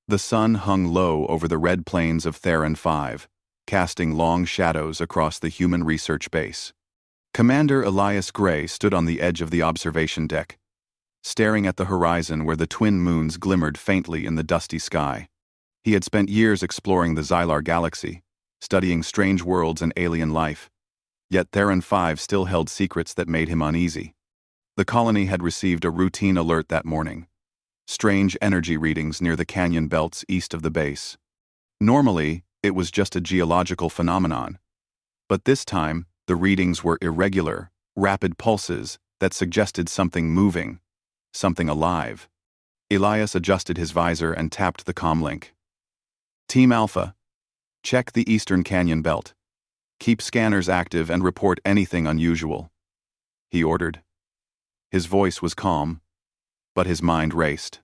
The sun hung low over the red plains of Theron 5, casting long shadows across the human research base. Commander Elias Gray stood on the edge of the observation deck, staring at the horizon where the twin moons glimmered faintly in the dusty sky. He had spent years exploring the Xylar galaxy, studying strange worlds and alien life. Yet Theron 5 still held secrets that made him uneasy. The colony had received a routine alert that morning: strange energy readings near the canyon belts east of the base. Normally, it was just a geological phenomenon. But this time, the readings were irregular, rapid pulses that suggested something moving, something alive. Elias adjusted his visor and tapped the comlink. Team Alpha, check the eastern canyon belt. Keep scanners active and report anything unusual, he ordered. His voice was calm, but his mind raced.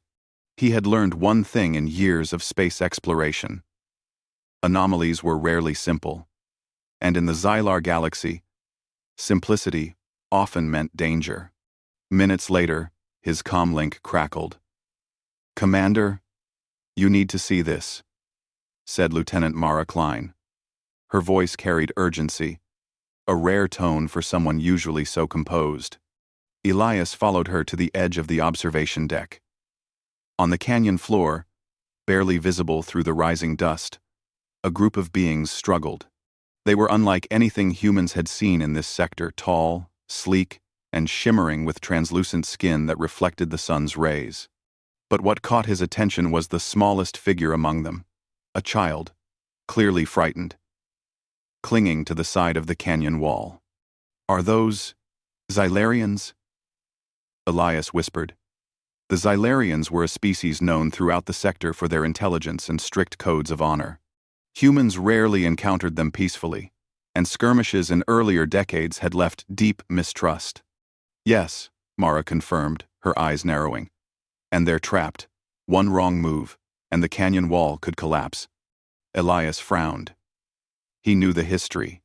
He had learned one thing in years of space exploration: anomalies were rarely simple, and in the Xylar galaxy, simplicity often meant danger. Minutes later, his comlink crackled. "Commander, you need to see this," said Lieutenant Mara Klein. Her voice carried urgency, a rare tone for someone usually so composed. Elias followed her to the edge of the observation deck. On the canyon floor, barely visible through the rising dust, a group of beings struggled. They were unlike anything humans had seen in this sector: tall, sleek, and shimmering with translucent skin that reflected the sun's rays. But what caught his attention was the smallest figure among them: a child, clearly frightened, clinging to the side of the canyon wall. "Are those Xylarians?" Elias whispered. The Xylarians were a species known throughout the sector for their intelligence and strict codes of honor. Humans rarely encountered them peacefully, and skirmishes in earlier decades had left deep mistrust. "Yes," Mara confirmed, her eyes narrowing. "And they're trapped. One wrong move, and the canyon wall could collapse." Elias frowned. He knew the history.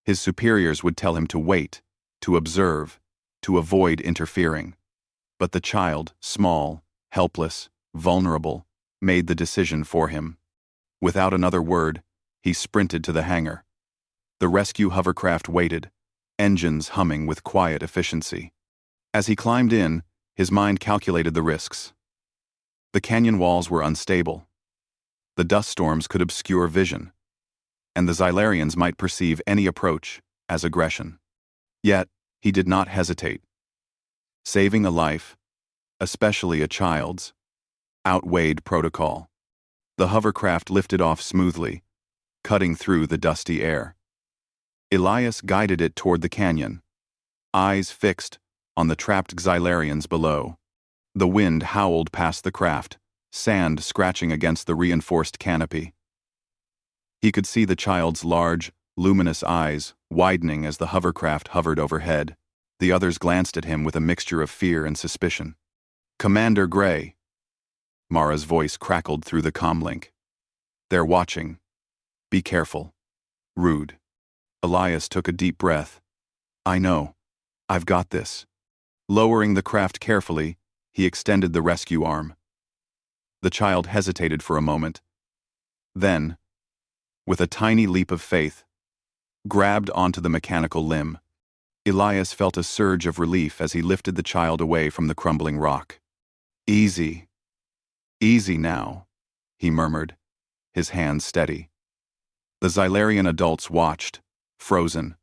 His superiors would tell him to wait, to observe, to avoid interfering. But the child, small, helpless, vulnerable, made the decision for him. Without another word, he sprinted to the hangar. The rescue hovercraft waited, engines humming with quiet efficiency. As he climbed in, his mind calculated the risks. The canyon walls were unstable. The dust storms could obscure vision, and the Xylarians might perceive any approach as aggression. Yet, he did not hesitate. Saving a life, especially a child's, outweighed protocol. The hovercraft lifted off smoothly, cutting through the dusty air. Elias guided it toward the canyon, eyes fixed on the trapped Xylarians below. The wind howled past the craft, sand scratching against the reinforced canopy. He could see the child's large, luminous eyes widening as the hovercraft hovered overhead. The others glanced at him with a mixture of fear and suspicion. "Commander Gray." Mara's voice crackled through the comlink. "They're watching. Be careful." Rude. Elias took a deep breath. "I know. I've got this." Lowering the craft carefully, he extended the rescue arm. The child hesitated for a moment. Then, with a tiny leap of faith, grabbed onto the mechanical limb. Elias felt a surge of relief as he lifted the child away from the crumbling rock. "Easy. Easy now," he murmured, his hands steady. The Xylarian adults watched, frozen,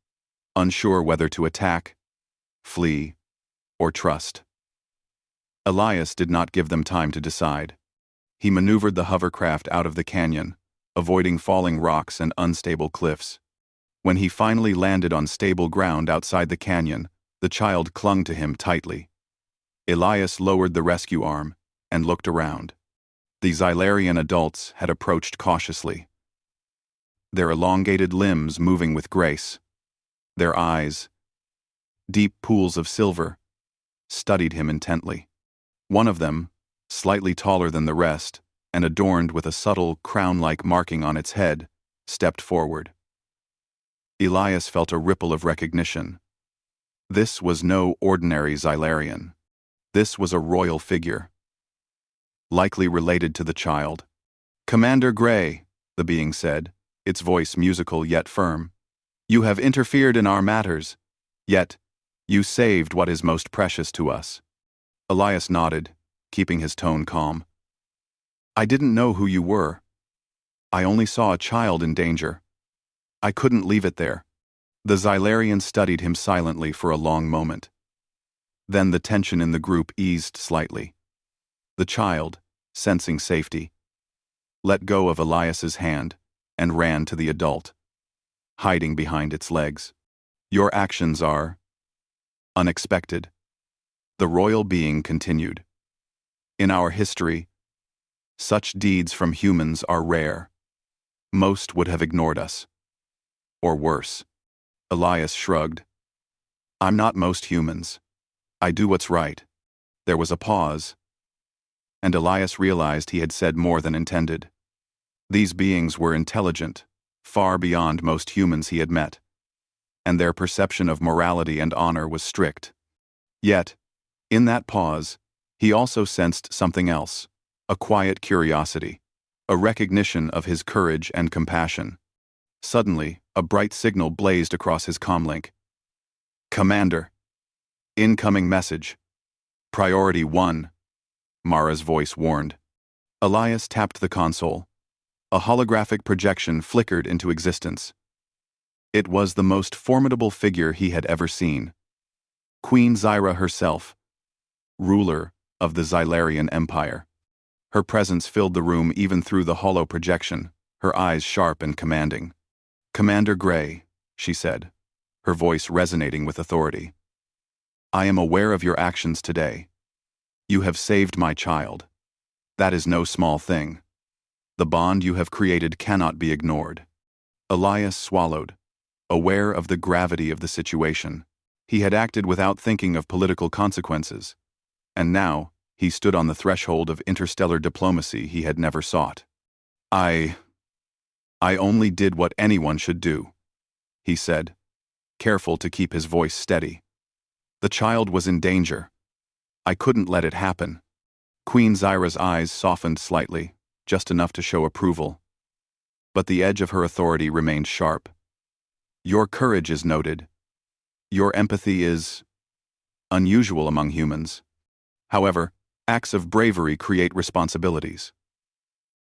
unsure whether to attack, flee, or trust. Elias did not give them time to decide. He maneuvered the hovercraft out of the canyon, avoiding falling rocks and unstable cliffs. When he finally landed on stable ground outside the canyon, the child clung to him tightly. Elias lowered the rescue arm and looked around. The Xylarian adults had approached cautiously, their elongated limbs moving with grace. Their eyes, deep pools of silver, studied him intently. One of them, slightly taller than the rest and adorned with a subtle crown-like marking on its head, stepped forward. Elias felt a ripple of recognition. This was no ordinary Xylarian. This was a royal figure, likely related to the child. "Commander Gray," the being said, its voice musical yet firm. "You have interfered in our matters, yet you saved what is most precious to us." Elias nodded, keeping his tone calm. "I didn't know who you were. I only saw a child in danger. I couldn't leave it there." The Xylarian studied him silently for a long moment. Then the tension in the group eased slightly. The child, sensing safety, let go of Elias's hand and ran to the adult, hiding behind its legs. "Your actions are unexpected," the royal being continued. "In our history, such deeds from humans are rare. Most would have ignored us. Or worse." Elias shrugged. "I'm not most humans. I do what's right." There was a pause, and Elias realized he had said more than intended. These beings were intelligent, far beyond most humans he had met, and their perception of morality and honor was strict. Yet, in that pause, he also sensed something else, a quiet curiosity, a recognition of his courage and compassion. Suddenly, a bright signal blazed across his comlink. "Commander. Incoming message. Priority 1, Mara's voice warned. Elias tapped the console. A holographic projection flickered into existence. It was the most formidable figure he had ever seen. Queen Zyra herself, ruler of the Xylarian Empire. Her presence filled the room even through the hollow projection, her eyes sharp and commanding. "Commander Gray," she said, her voice resonating with authority. "I am aware of your actions today. You have saved my child. That is no small thing. The bond you have created cannot be ignored." Elias swallowed, aware of the gravity of the situation. He had acted without thinking of political consequences, and now he stood on the threshold of interstellar diplomacy he had never sought. I only did what anyone should do," he said, careful to keep his voice steady. "The child was in danger. I couldn't let it happen." Queen Zyra's eyes softened slightly, just enough to show approval. But the edge of her authority remained sharp. "Your courage is noted. Your empathy is unusual among humans. However, acts of bravery create responsibilities.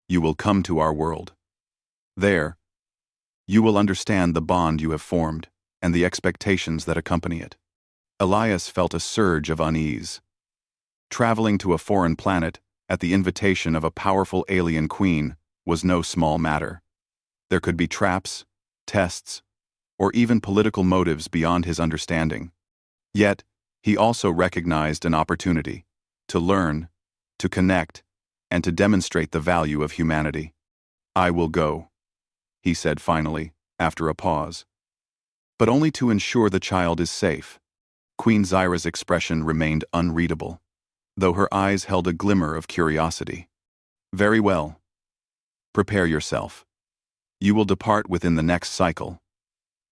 You will come to our world. There, you will understand the bond you have formed and the expectations that accompany it." Elias felt a surge of unease. Traveling to a foreign planet at the invitation of a powerful alien queen was no small matter. There could be traps, tests, or even political motives beyond his understanding. Yet, he also recognized an opportunity to learn, to connect, and to demonstrate the value of humanity. "I will go," he said finally, after a pause. "But only to ensure the child is safe." Queen Zyra's expression remained unreadable, though her eyes held a glimmer of curiosity. "Very well. Prepare yourself. You will depart within the next cycle.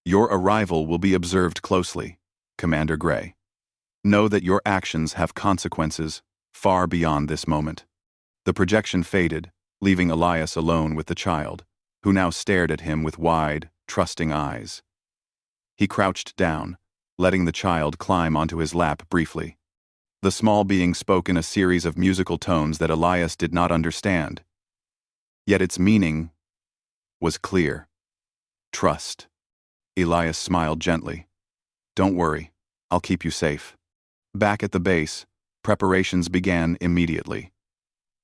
Your arrival will be observed closely, Commander Gray. Know that your actions have consequences far beyond this moment." The projection faded, leaving Elias alone with the child, who now stared at him with wide, trusting eyes. He crouched down, letting the child climb onto his lap briefly. The small being spoke in a series of musical tones that Elias did not understand. Yet its meaning was clear. "Trust." Elias smiled gently. "Don't worry, I'll keep you safe." Back at the base, preparations began immediately.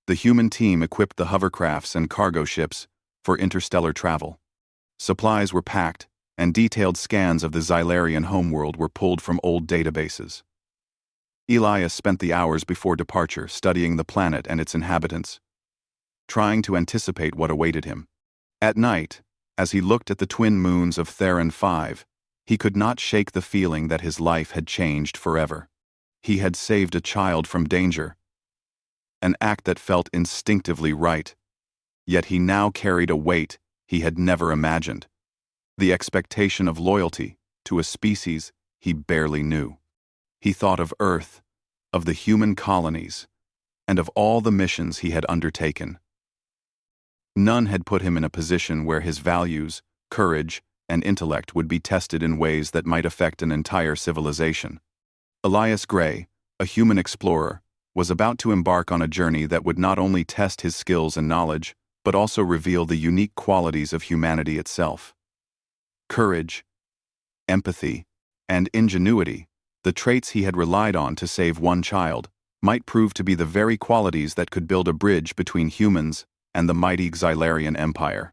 The human team equipped the hovercrafts and cargo ships for interstellar travel. Supplies were packed, and detailed scans of the Xylarian homeworld were pulled from old databases. Elias spent the hours before departure studying the planet and its inhabitants, trying to anticipate what awaited him. At night, as he looked at the twin moons of Theron 5, he could not shake the feeling that his life had changed forever. He had saved a child from danger, an act that felt instinctively right, yet he now carried a weight he had never imagined, the expectation of loyalty to a species he barely knew. He thought of Earth, of the human colonies, and of all the missions he had undertaken. None had put him in a position where his values, courage, and intellect would be tested in ways that might affect an entire civilization. Elias Gray, a human explorer, was about to embark on a journey that would not only test his skills and knowledge, but also reveal the unique qualities of humanity itself. Courage, empathy, and ingenuity, the traits he had relied on to save one child, might prove to be the very qualities that could build a bridge between humans and the mighty Xylarian Empire.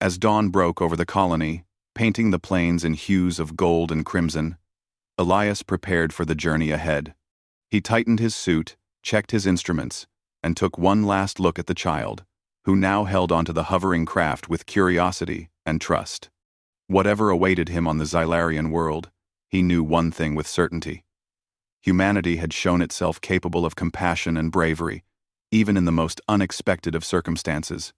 As dawn broke over the colony, painting the plains in hues of gold and crimson, Elias prepared for the journey ahead. He tightened his suit, checked his instruments, and took one last look at the child, who now held onto the hovering craft with curiosity and trust. Whatever awaited him on the Xylarian world, he knew one thing with certainty. Humanity had shown itself capable of compassion and bravery, even in the most unexpected of circumstances.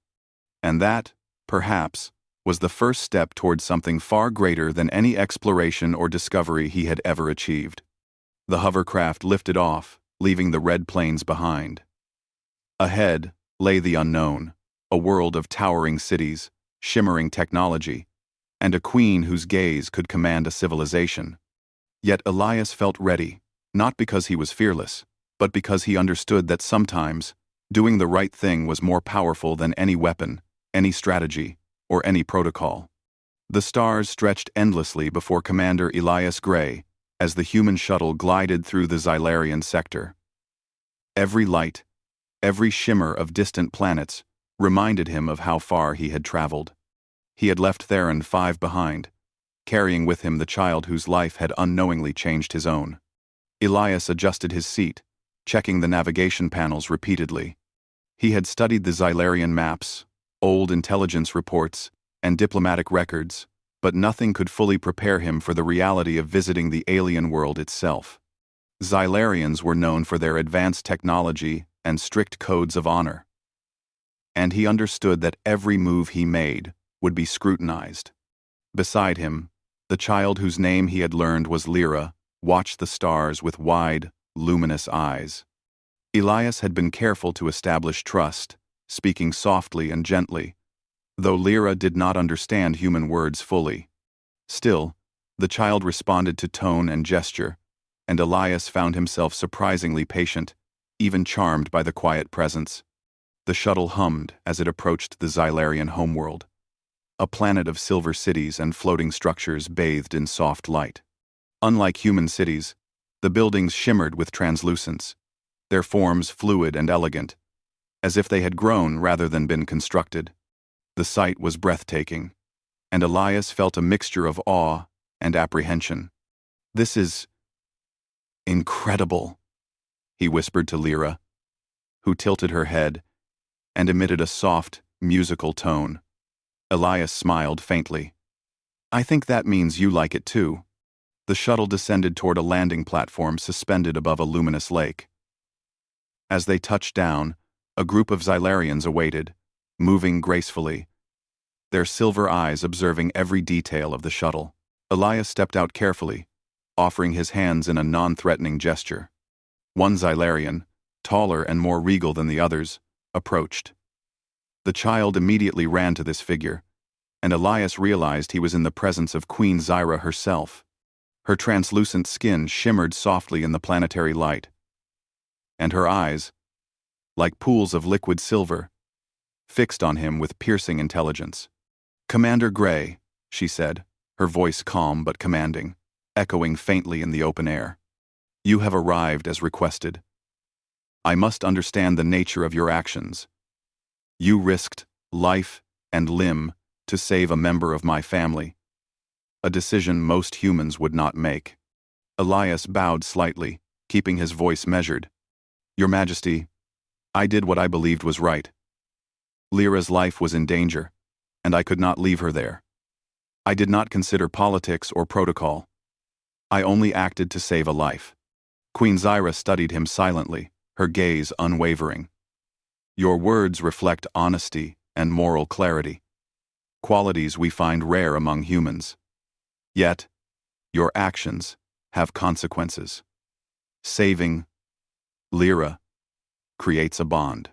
And that, perhaps, was the first step towards something far greater than any exploration or discovery he had ever achieved. The hovercraft lifted off, leaving the red plains behind. Ahead lay the unknown, a world of towering cities, shimmering technology, and a queen whose gaze could command a civilization. Yet Elias felt ready, not because he was fearless, but because he understood that sometimes, doing the right thing was more powerful than any weapon, any strategy, or any protocol. The stars stretched endlessly before Commander Elias Gray as the human shuttle glided through the Xylarian sector. Every light, every shimmer of distant planets reminded him of how far he had traveled. He had left Theron 5 behind, carrying with him the child whose life had unknowingly changed his own. Elias adjusted his seat, checking the navigation panels repeatedly. He had studied the Xylarian maps, old intelligence reports, and diplomatic records, but nothing could fully prepare him for the reality of visiting the alien world itself. Xylarians were known for their advanced technology and strict codes of honor. And he understood that every move he made would be scrutinized. Beside him, the child whose name he had learned was Lyra watched the stars with wide, luminous eyes. Elias had been careful to establish trust, speaking softly and gently, though Lyra did not understand human words fully. Still, the child responded to tone and gesture, and Elias found himself surprisingly patient, even charmed by the quiet presence. The shuttle hummed as it approached the Xylarian homeworld, a planet of silver cities and floating structures bathed in soft light. Unlike human cities, the buildings shimmered with translucence, their forms fluid and elegant, as if they had grown rather than been constructed. The sight was breathtaking, and Elias felt a mixture of awe and apprehension. "This is incredible," he whispered to Lyra, who tilted her head and emitted a soft, musical tone. Elias smiled faintly. "I think that means you like it too." The shuttle descended toward a landing platform suspended above a luminous lake. As they touched down, a group of Xylarians awaited, moving gracefully, their silver eyes observing every detail of the shuttle. Elias stepped out carefully, offering his hands in a non-threatening gesture. One Xylarian, taller and more regal than the others, approached. The child immediately ran to this figure, and Elias realized he was in the presence of Queen Zyra herself. Her translucent skin shimmered softly in the planetary light, and her eyes, like pools of liquid silver, fixed on him with piercing intelligence. "Commander Gray," she said, her voice calm but commanding, echoing faintly in the open air. "You have arrived as requested. I must understand the nature of your actions. You risked life and limb to save a member of my family, a decision most humans would not make." Elias bowed slightly, keeping his voice measured. "Your Majesty, I did what I believed was right. Lyra's life was in danger, and I could not leave her there. I did not consider politics or protocol. I only acted to save a life." Queen Zyra studied him silently, her gaze unwavering. "Your words reflect honesty and moral clarity, qualities we find rare among humans. Yet, your actions have consequences. Saving Lyra creates a bond."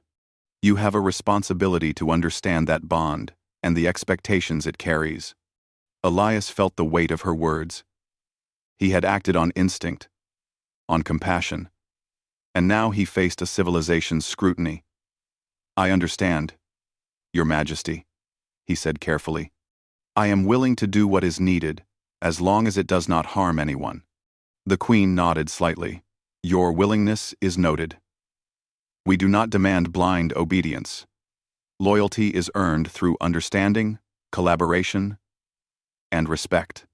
You have a responsibility to understand that bond and the expectations it carries. Elias felt the weight of her words. He had acted on instinct, on compassion, and now he faced a civilization's scrutiny. "I understand, Your Majesty," he said carefully. "I am willing to do what is needed, as long as it does not harm anyone." The Queen nodded slightly. "Your willingness is noted. We do not demand blind obedience. Loyalty is earned through understanding, collaboration, and respect.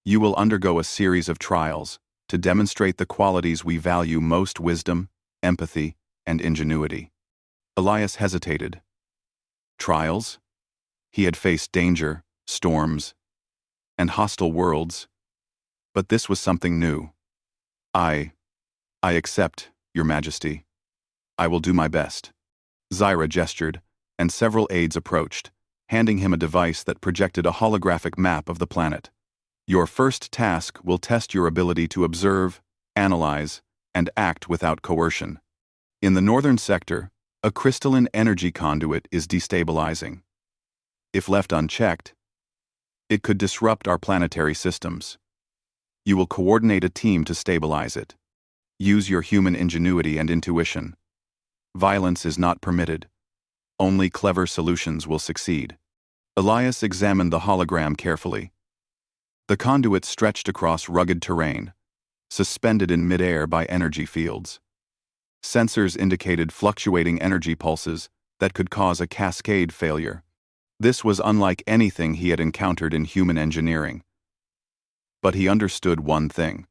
You will undergo a series of trials to demonstrate the qualities we value most: wisdom, empathy, and ingenuity." Elias hesitated. Trials? He had faced danger, storms, and hostile worlds, but this was something new. I accept, Your Majesty. I will do my best." Zyra gestured, and several aides approached, handing him a device that projected a holographic map of the planet. "Your first task will test your ability to observe, analyze, and act without coercion. In the northern sector, a crystalline energy conduit is destabilizing. If left unchecked, it could disrupt our planetary systems. You will coordinate a team to stabilize it. Use your human ingenuity and intuition. Violence is not permitted. Only clever solutions will succeed." Elias examined the hologram carefully. The conduit stretched across rugged terrain, suspended in midair by energy fields. Sensors indicated fluctuating energy pulses that could cause a cascade failure. This was unlike anything he had encountered in human engineering. But he understood one thing.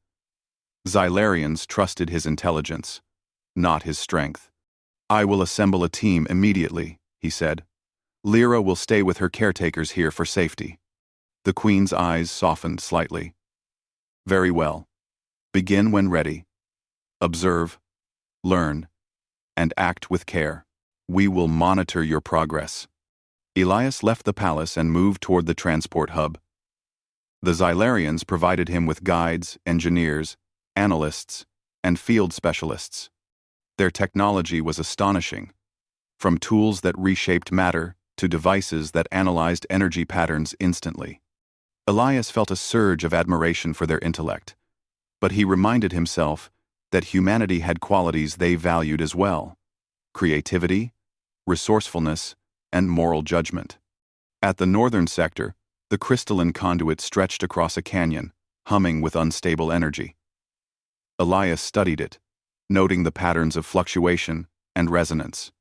Xylarians trusted his intelligence, not his strength. "I will assemble a team immediately," he said. "Lyra will stay with her caretakers here for safety." The Queen's eyes softened slightly. "Very well. Begin when ready. Observe, learn, and act with care. We will monitor your progress." Elias left the palace and moved toward the transport hub. The Xylarians provided him with guides, engineers, analysts, and field specialists. Their technology was astonishing, from tools that reshaped matter to devices that analyzed energy patterns instantly. Elias felt a surge of admiration for their intellect, but he reminded himself that humanity had qualities they valued as well: creativity, resourcefulness, and moral judgment. At the northern sector, the crystalline conduit stretched across a canyon, humming with unstable energy. Elias studied it, noting the patterns of fluctuation and resonance.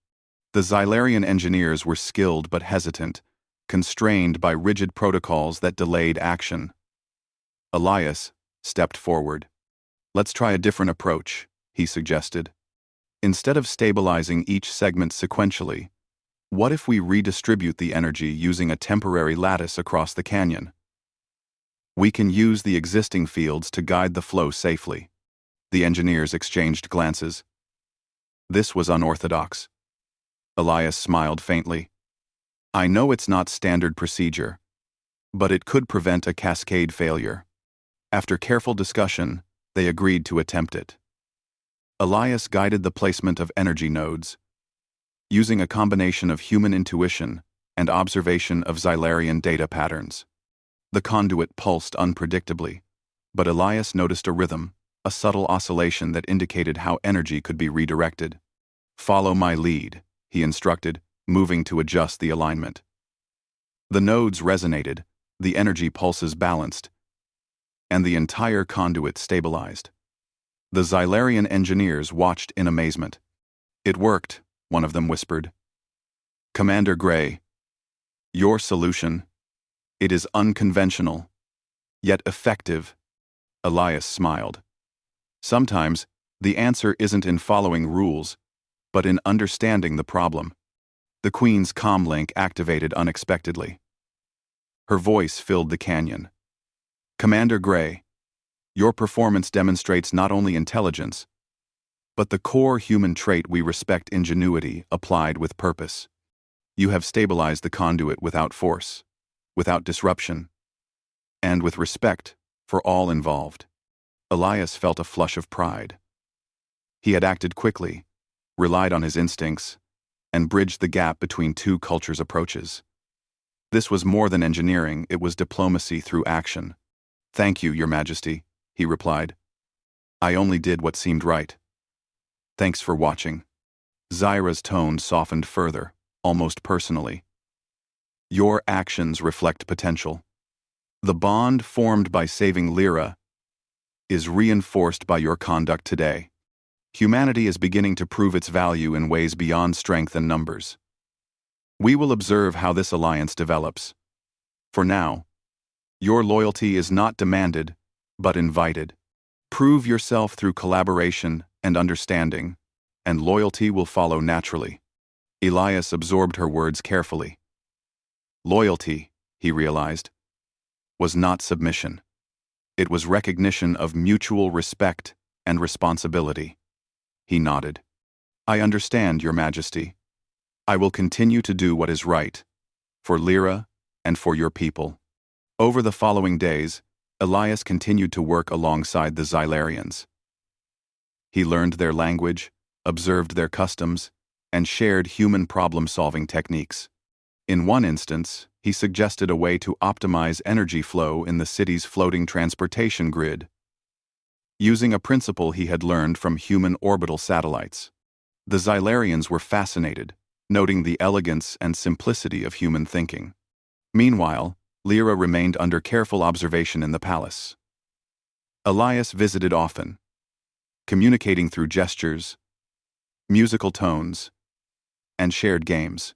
The Xylarian engineers were skilled but hesitant, constrained by rigid protocols that delayed action. Elias stepped forward. "Let's try a different approach," he suggested. "Instead of stabilizing each segment sequentially, what if we redistribute the energy using a temporary lattice across the canyon? We can use the existing fields to guide the flow safely." The engineers exchanged glances. This was unorthodox. Elias smiled faintly. "I know it's not standard procedure, but it could prevent a cascade failure." After careful discussion, they agreed to attempt it. Elias guided the placement of energy nodes, using a combination of human intuition and observation of Xylarian data patterns. The conduit pulsed unpredictably, but Elias noticed a rhythm, a subtle oscillation that indicated how energy could be redirected. "Follow my lead," he instructed, moving to adjust the alignment. The nodes resonated, the energy pulses balanced, and the entire conduit stabilized. The Xylarian engineers watched in amazement. "It worked," one of them whispered. "Commander Gray, your solution, it is unconventional, yet effective." Elias smiled. "Sometimes, the answer isn't in following rules, but in understanding the problem." The Queen's comlink activated unexpectedly. Her voice filled the canyon. "Commander Gray, your performance demonstrates not only intelligence, but the core human trait we respect: ingenuity applied with purpose. You have stabilized the conduit without force, without disruption, and with respect for all involved." Elias felt a flush of pride. He had acted quickly, relied on his instincts, and bridged the gap between two cultures' approaches. This was more than engineering, it was diplomacy through action. "Thank you, Your Majesty," he replied. "I only did what seemed right." "Thanks for watching." Zyra's tone softened further, almost personally. "Your actions reflect potential. The bond formed by saving Lyra is reinforced by your conduct today. Humanity is beginning to prove its value in ways beyond strength and numbers. We will observe how this alliance develops. For now, your loyalty is not demanded, but invited. Prove yourself through collaboration and understanding, and loyalty will follow naturally." Elias absorbed her words carefully. Loyalty, he realized, was not submission. It was recognition of mutual respect and responsibility. He nodded. "I understand, Your Majesty. I will continue to do what is right, for Lyra and for your people." Over the following days, Elias continued to work alongside the Xylarians. He learned their language, observed their customs, and shared human problem-solving techniques. In one instance, he suggested a way to optimize energy flow in the city's floating transportation grid, using a principle he had learned from human orbital satellites. The Xylarians were fascinated, noting the elegance and simplicity of human thinking. Meanwhile, Lyra remained under careful observation in the palace. Elias visited often, communicating through gestures, musical tones, and shared games.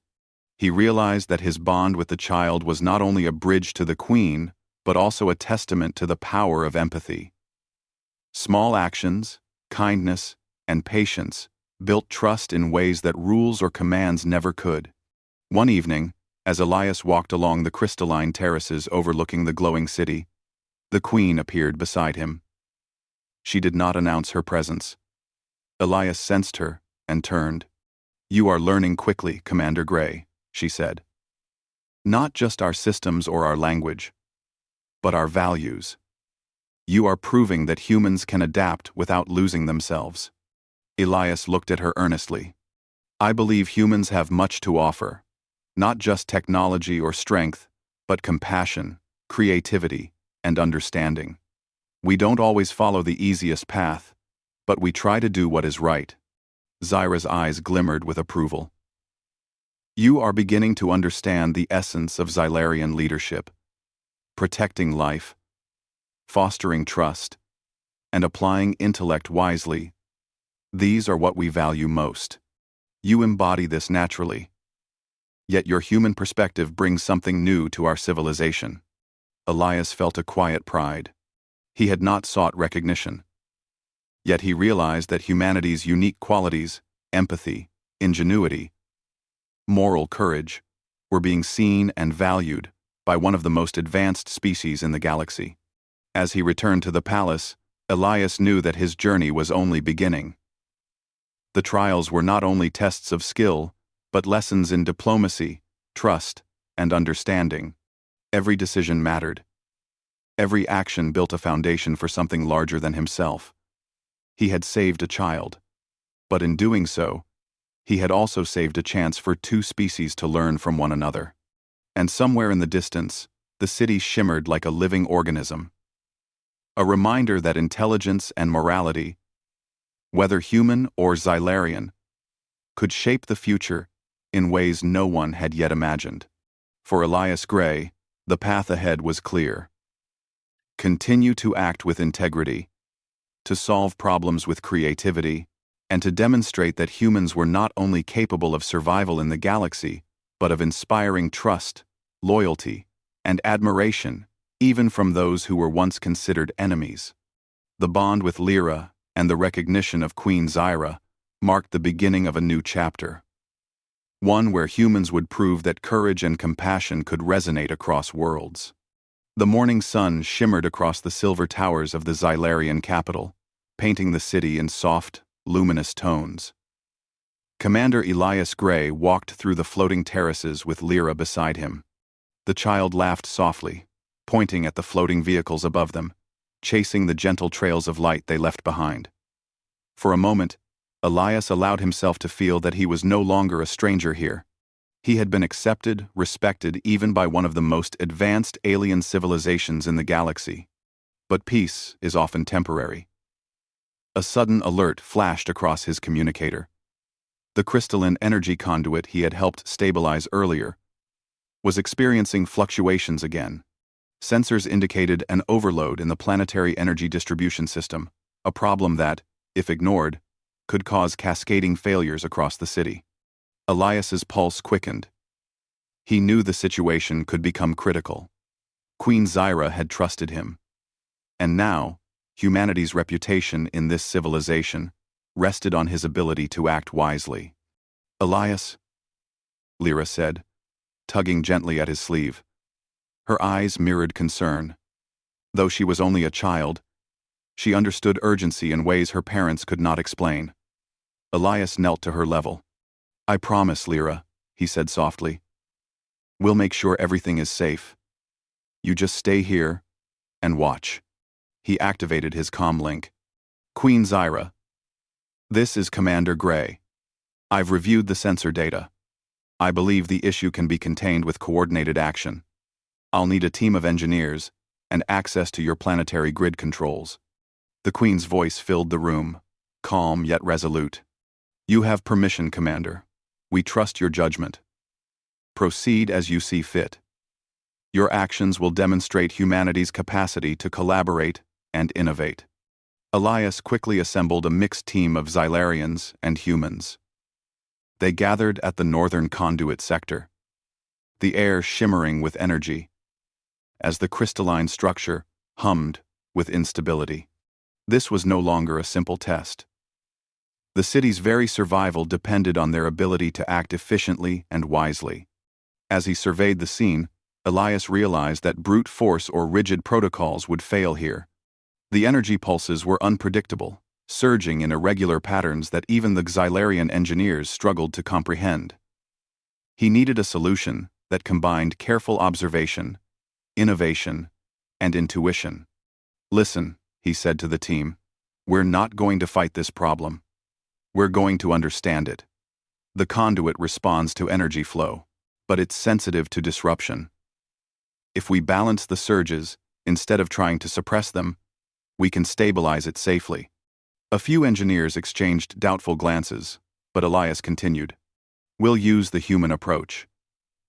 He realized that his bond with the child was not only a bridge to the Queen, but also a testament to the power of empathy. Small actions, kindness, and patience built trust in ways that rules or commands never could. One evening, as Elias walked along the crystalline terraces overlooking the glowing city, the Queen appeared beside him. She did not announce her presence. Elias sensed her and turned. "You are learning quickly, Commander Gray," she said. "Not just our systems or our language, but our values. You are proving that humans can adapt without losing themselves." Elias looked at her earnestly. "I believe humans have much to offer, not just technology or strength, but compassion, creativity, and understanding. We don't always follow the easiest path, but we try to do what is right." Zyra's eyes glimmered with approval. "You are beginning to understand the essence of Xylarian leadership, protecting life, fostering trust, and applying intellect wisely. These are what we value most. You embody this naturally. Yet your human perspective brings something new to our civilization." Elias felt a quiet pride. He had not sought recognition. Yet he realized that humanity's unique qualities, empathy, ingenuity, moral courage, were being seen and valued by one of the most advanced species in the galaxy. As he returned to the palace, Elias knew that his journey was only beginning. The trials were not only tests of skill, but lessons in diplomacy, trust, and understanding. Every decision mattered. Every action built a foundation for something larger than himself. He had saved a child, but in doing so, he had also saved a chance for two species to learn from one another. And somewhere in the distance, the city shimmered like a living organism. A reminder that intelligence and morality, whether human or Xylarian, could shape the future in ways no one had yet imagined. For Elias Gray, the path ahead was clear. Continue to act with integrity, to solve problems with creativity, and to demonstrate that humans were not only capable of survival in the galaxy, but of inspiring trust, loyalty, and admiration, even from those who were once considered enemies. The bond with Lyra and the recognition of Queen Zyra marked the beginning of a new chapter. One where humans would prove that courage and compassion could resonate across worlds. The morning sun shimmered across the silver towers of the Xylarian capital, painting the city in soft, luminous tones. Commander Elias Gray walked through the floating terraces with Lyra beside him. The child laughed softly, pointing at the floating vehicles above them, chasing the gentle trails of light they left behind. For a moment, Elias allowed himself to feel that he was no longer a stranger here. He had been accepted, respected even by one of the most advanced alien civilizations in the galaxy. But peace is often temporary. A sudden alert flashed across his communicator. The crystalline energy conduit he had helped stabilize earlier was experiencing fluctuations again. Sensors indicated an overload in the planetary energy distribution system, a problem that, if ignored, could cause cascading failures across the city. Elias's pulse quickened. He knew the situation could become critical. Queen Zyra had trusted him. And now, humanity's reputation in this civilization rested on his ability to act wisely. "Elias," Lyra said, tugging gently at his sleeve. Her eyes mirrored concern. Though she was only a child, she understood urgency in ways her parents could not explain. Elias knelt to her level. "I promise, Lyra," he said softly. "We'll make sure everything is safe. You just stay here and watch." He activated his comm link. "Queen Zyra, this is Commander Gray. I've reviewed the sensor data. I believe the issue can be contained with coordinated action. I'll need a team of engineers and access to your planetary grid controls." The Queen's voice filled the room, calm yet resolute. "You have permission, Commander. We trust your judgment. Proceed as you see fit. Your actions will demonstrate humanity's capacity to collaborate and innovate." Elias quickly assembled a mixed team of Xylarians and humans. They gathered at the northern conduit sector, the air shimmering with energy, as the crystalline structure hummed with instability. This was no longer a simple test. The city's very survival depended on their ability to act efficiently and wisely. As he surveyed the scene, Elias realized that brute force or rigid protocols would fail here. The energy pulses were unpredictable, surging in irregular patterns that even the Xylarian engineers struggled to comprehend. He needed a solution that combined careful observation, innovation, and intuition. "Listen," he said to the team, "we're not going to fight this problem. We're going to understand it. The conduit responds to energy flow, but it's sensitive to disruption. If we balance the surges, instead of trying to suppress them, we can stabilize it safely." A few engineers exchanged doubtful glances, but Elias continued. "We'll use the human approach.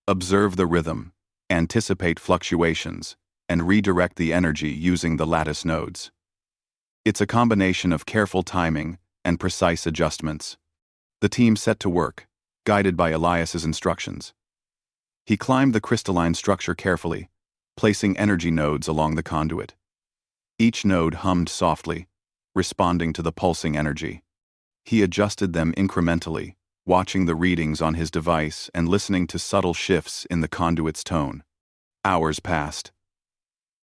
Observe the rhythm, anticipate fluctuations, and redirect the energy using the lattice nodes. It's a combination of careful timing and precise adjustments." The team set to work, guided by Elias's instructions. He climbed the crystalline structure carefully, placing energy nodes along the conduit. Each node hummed softly, responding to the pulsing energy. He adjusted them incrementally, watching the readings on his device and listening to subtle shifts in the conduit's tone. Hours passed.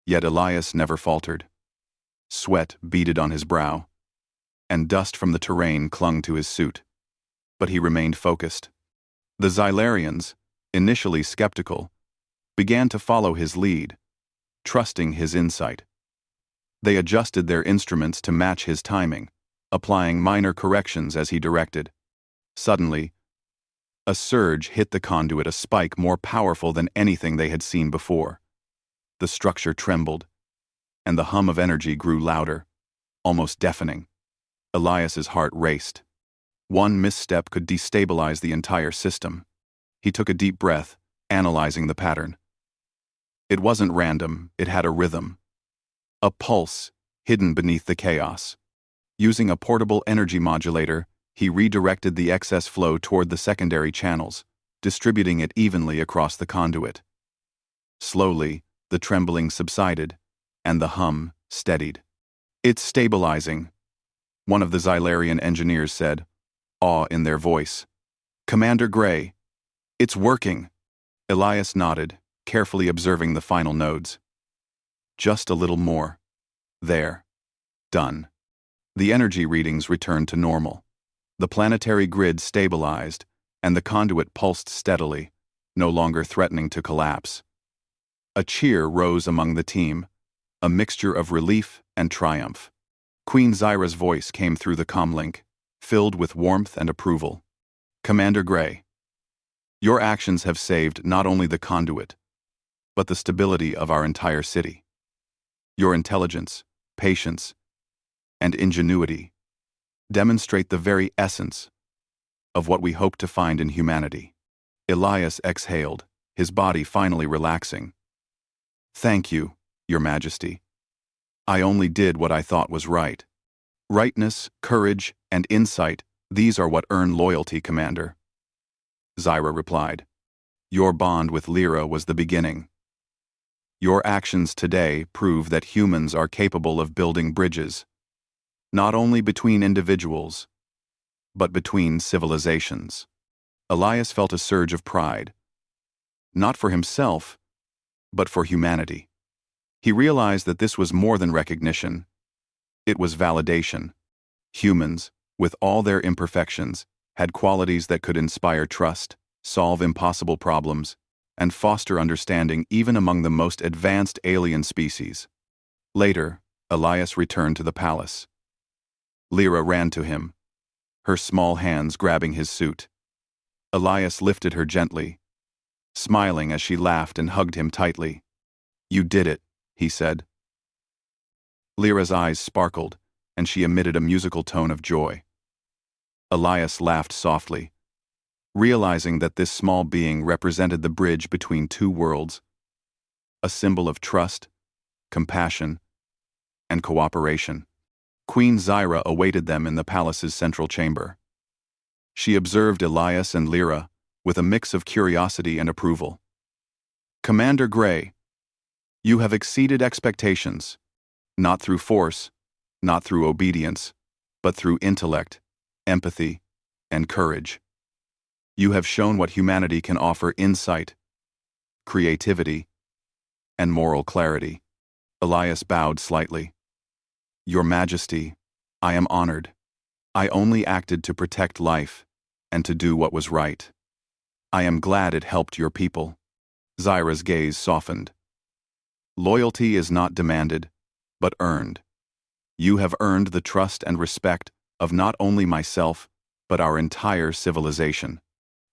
Yet Elias never faltered. Sweat beaded on his brow, and dust from the terrain clung to his suit. But he remained focused. The Xylarians, initially skeptical, began to follow his lead, trusting his insight. They adjusted their instruments to match his timing, applying minor corrections as he directed. Suddenly, a surge hit the conduit, a spike more powerful than anything they had seen before. The structure trembled, and the hum of energy grew louder, almost deafening. Elias's heart raced. One misstep could destabilize the entire system. He took a deep breath, analyzing the pattern. It wasn't random, it had a rhythm. A pulse, hidden beneath the chaos. Using a portable energy modulator, he redirected the excess flow toward the secondary channels, distributing it evenly across the conduit. Slowly, the trembling subsided, and the hum steadied. "It's stabilizing," one of the Xylarian engineers said, awe in their voice. "Commander Gray, it's working." Elias nodded, carefully observing the final nodes. Just a little more. There. Done. The energy readings returned to normal. The planetary grid stabilized, and the conduit pulsed steadily, no longer threatening to collapse. A cheer rose among the team, a mixture of relief and triumph. Queen Zyra's voice came through the comlink. filled with warmth and approval. Commander Gray, your actions have saved not only the conduit, but the stability of our entire city. Your intelligence, patience, and ingenuity demonstrate the very essence of what we hope to find in humanity. Elias exhaled, his body finally relaxing. Thank you, Your Majesty. I only did what I thought was right. Rightness, courage, and insight, these are what earn loyalty, Commander. Zyra replied. Your bond with Lyra was the beginning. Your actions today prove that humans are capable of building bridges, not only between individuals, but between civilizations. Elias felt a surge of pride, not for himself, but for humanity. He realized that this was more than recognition. It was validation. Humans, with all their imperfections, had qualities that could inspire trust, solve impossible problems, and foster understanding even among the most advanced alien species. Later, Elias returned to the palace. Lyra ran to him, her small hands grabbing his suit. Elias lifted her gently, smiling as she laughed and hugged him tightly. You did it, he said. Lyra's eyes sparkled, and she emitted a musical tone of joy. Elias laughed softly, realizing that this small being represented the bridge between two worlds, a symbol of trust, compassion, and cooperation. Queen Zyra awaited them in the palace's central chamber. She observed Elias and Lyra with a mix of curiosity and approval. Commander Gray, you have exceeded expectations, not through force, not through obedience, but through intellect, empathy, and courage. You have shown what humanity can offer: insight, creativity, and moral clarity. Elias bowed slightly. Your Majesty, I am honored. I only acted to protect life and to do what was right. I am glad it helped your people. Zyra's gaze softened. Loyalty is not demanded, but earned. You have earned the trust and respect of not only myself, but our entire civilization.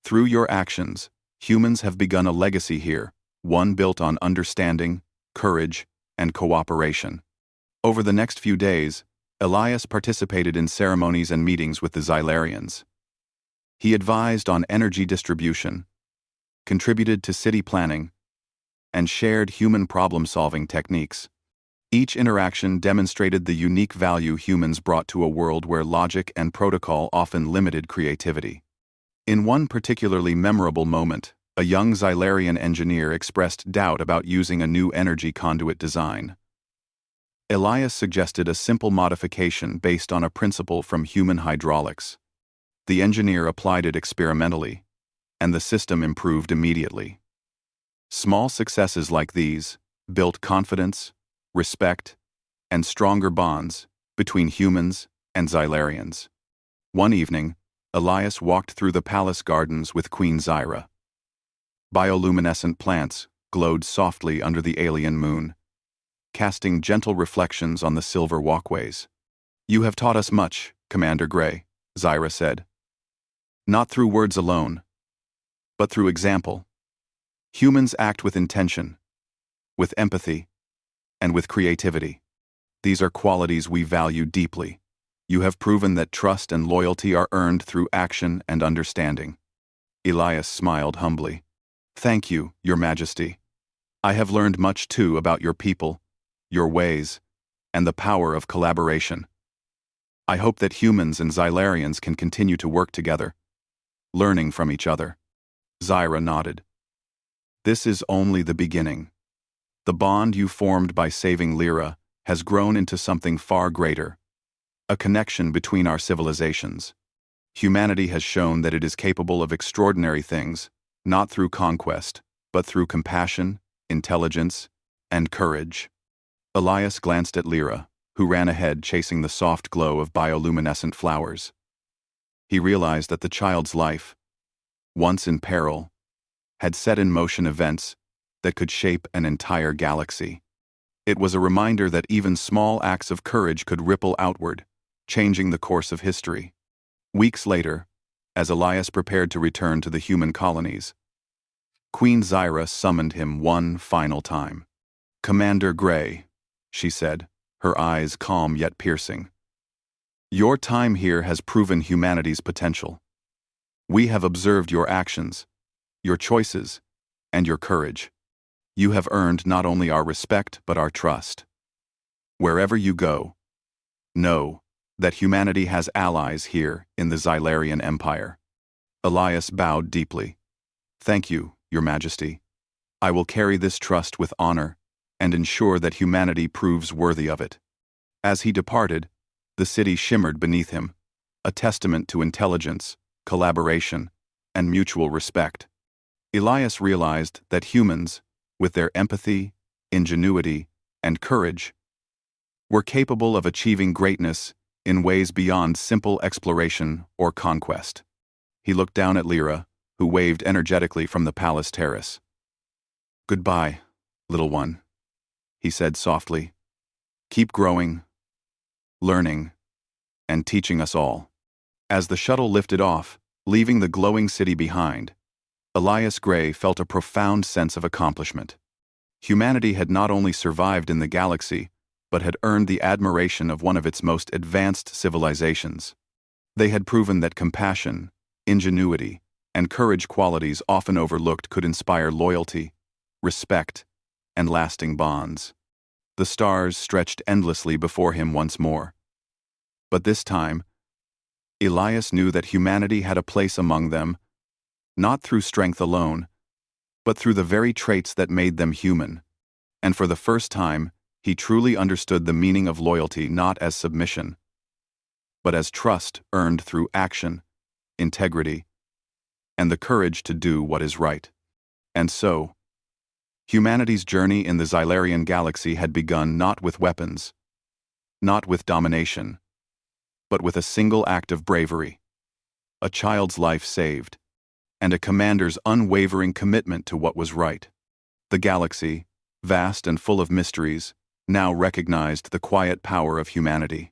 Through your actions, humans have begun a legacy here, one built on understanding, courage, and cooperation. Over the next few days, Elias participated in ceremonies and meetings with the Xylarians. He advised on energy distribution, contributed to city planning, and shared human problem-solving techniques. Each interaction demonstrated the unique value humans brought to a world where logic and protocol often limited creativity. In one particularly memorable moment, a young Xylarian engineer expressed doubt about using a new energy conduit design. Elias suggested a simple modification based on a principle from human hydraulics. The engineer applied it experimentally, and the system improved immediately. Small successes like these built confidence, respect, and stronger bonds between humans and Xylarians. One evening, Elias walked through the palace gardens with Queen Zyra. Bioluminescent plants glowed softly under the alien moon, casting gentle reflections on the silver walkways. You have taught us much, Commander Gray, Zyra said. Not through words alone, but through example. Humans act with intention, with empathy, and with creativity. These are qualities we value deeply. You have proven that trust and loyalty are earned through action and understanding. Elias smiled humbly. Thank you, Your Majesty. I have learned much too about your people, your ways, and the power of collaboration. I hope that humans and Xylarians can continue to work together, learning from each other. Zyra nodded. This is only the beginning. The bond you formed by saving Lyra has grown into something far greater, a connection between our civilizations. Humanity has shown that it is capable of extraordinary things, not through conquest, but through compassion, intelligence, and courage. Elias glanced at Lyra, who ran ahead chasing the soft glow of bioluminescent flowers. He realized that the child's life, once in peril, had set in motion events that could shape an entire galaxy. It was a reminder that even small acts of courage could ripple outward, changing the course of history. Weeks later, as Elias prepared to return to the human colonies, Queen Zyra summoned him one final time. "Commander Gray," she said, her eyes calm yet piercing. "Your time here has proven humanity's potential. We have observed your actions, your choices, and your courage. You have earned not only our respect but our trust. Wherever you go, know that humanity has allies here in the Xylarian Empire." Elias bowed deeply. "Thank you, Your Majesty. I will carry this trust with honor and ensure that humanity proves worthy of it." As he departed, the city shimmered beneath him, a testament to intelligence, collaboration, and mutual respect. Elias realized that humans, with their empathy, ingenuity, and courage, were capable of achieving greatness in ways beyond simple exploration or conquest. He looked down at Lyra, who waved energetically from the palace terrace. "Goodbye, little one," he said softly. "Keep growing, learning, and teaching us all." As the shuttle lifted off, leaving the glowing city behind, Elias Gray felt a profound sense of accomplishment. Humanity had not only survived in the galaxy, but had earned the admiration of one of its most advanced civilizations. They had proven that compassion, ingenuity, and courage, qualities often overlooked, could inspire loyalty, respect, and lasting bonds. The stars stretched endlessly before him once more. But this time, Elias knew that humanity had a place among them, not through strength alone, but through the very traits that made them human. And for the first time, he truly understood the meaning of loyalty not as submission, but as trust earned through action, integrity, and the courage to do what is right. And so, humanity's journey in the Xylarian galaxy had begun not with weapons, not with domination, but with a single act of bravery, a child's life saved, and a commander's unwavering commitment to what was right. The galaxy, vast and full of mysteries, now recognized the quiet power of humanity.